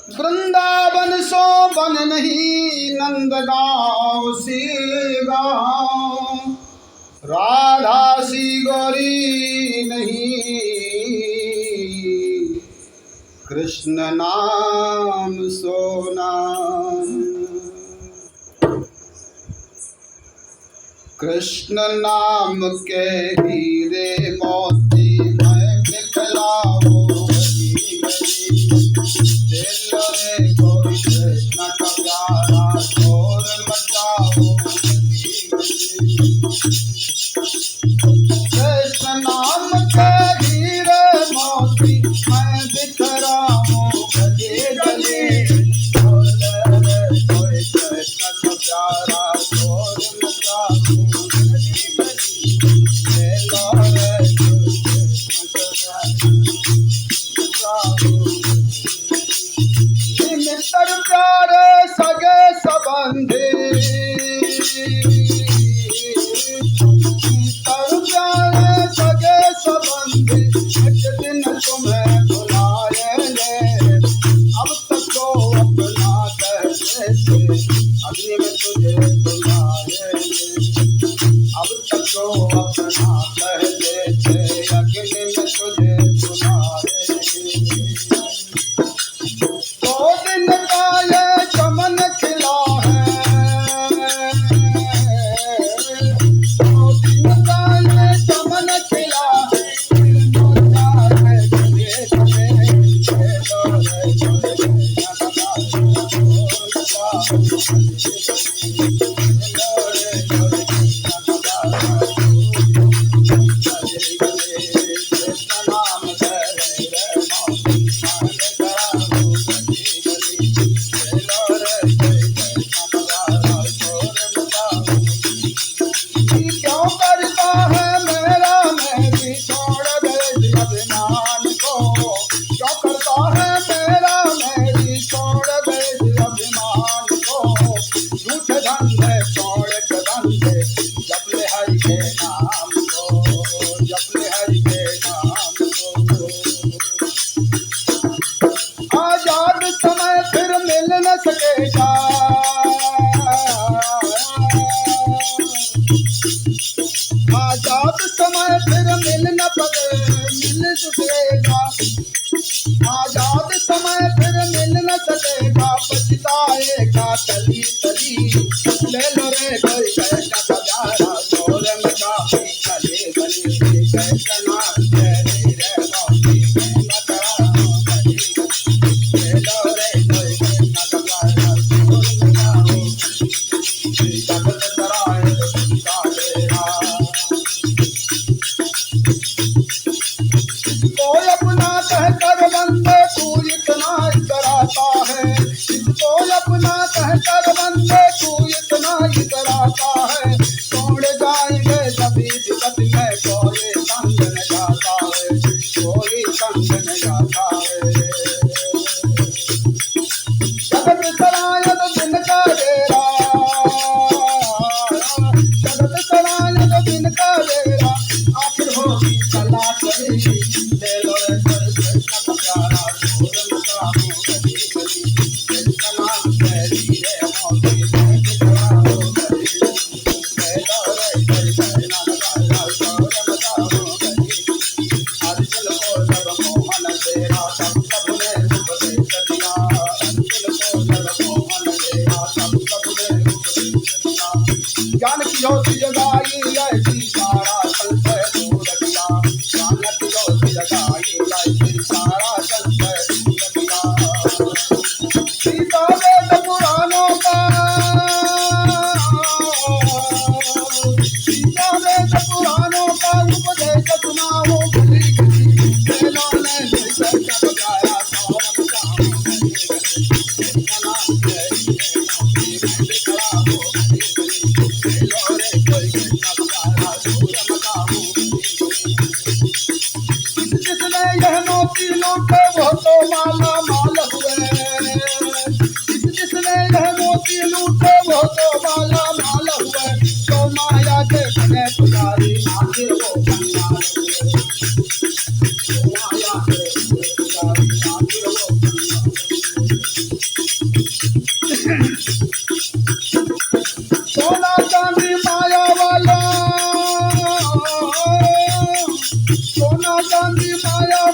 वृंदावन सो बन नहीं नंद गाँव सी गाँव, राधा सी गौरी नहीं, कृष्ण नाम सो नाम। कृष्ण नाम के हीरे मोती मैं निकलाऊं गली गली, दिल में कोई कृष्ण का प्यारा शोर मचाऊं गली गली। कृष्ण नाम के हीरे मोती मैं बिखराऊं गली गली, कोई कृष्ण का प्यारा शोर मचाऊं। मित्र प्यारे सगे संबंधी, मित्र प्यारे सगे संबंधी, एक दिन तुम्हें बुलाएंगे, अब तक तो अपना कहते थे, अगले में तुझे बुलाएंगे, अब तक तो अपना कहते थे, अगले में तुझे बुलाएंगे। दो दिन का ये चमन खिला है, दो दिन का ये चमन खिला है, क्यों करता है मेरा मेरी छोड़ दे अभिमान को, क्यों करता है मेरा मेरी छोड़ दे अभिमान को, झूठे धंधे छोड़ के धंधे, जप ले हरि के नाम को, जप ले हरि के नाम को। आजाद समय फिर मिल न सकेगा, आजाद समय फिर मिल न मिल सकेगा, आजाद समय फिर मिल न सकेगा, पछताएगा तली तली, ले लो रे कोई कैसा प्यारा शोर मचा गली गली, कैसा नाम तेरे रे मोती मैं मचाऊं गली गली, ले लो रे कोई कैसा प्यारा शोर मचाऊं, जगत कराए कोई अपना कहकर बंदे तू इतना इतराता है, इसको अपना कहकर बंदे तू इतना इतराता है, छोड़ जाएंगे सभी दिक्कत में कोई संग न जाता है, कोई संग न जाता है। जगत सरायत दिन का डेरा, जगत सरायत दिन का डेरा, आखिर होगी सलाह करेगी, ले लो रे कृष्ण का प्यारा शोर मचाऊं गली गली, कृष्ण नाम तेरी रे मोती मैं बिखराऊं गली गली, ले लो रे कृष्ण का प्यारा शोर मचाऊं गली गली। अर्जुन को जब मोहन तेरा तब सबने उपदेश दिया, अर्जुन को जब मोहन तेरा तब सबने उपदेश दिया, ज्ञान की ज्योति जगाई ऐसी सारा संशय दूर किया, ज्ञान की ज्योति जगाई ऐसी सारा संशय दूर किया। सोना चांदी माया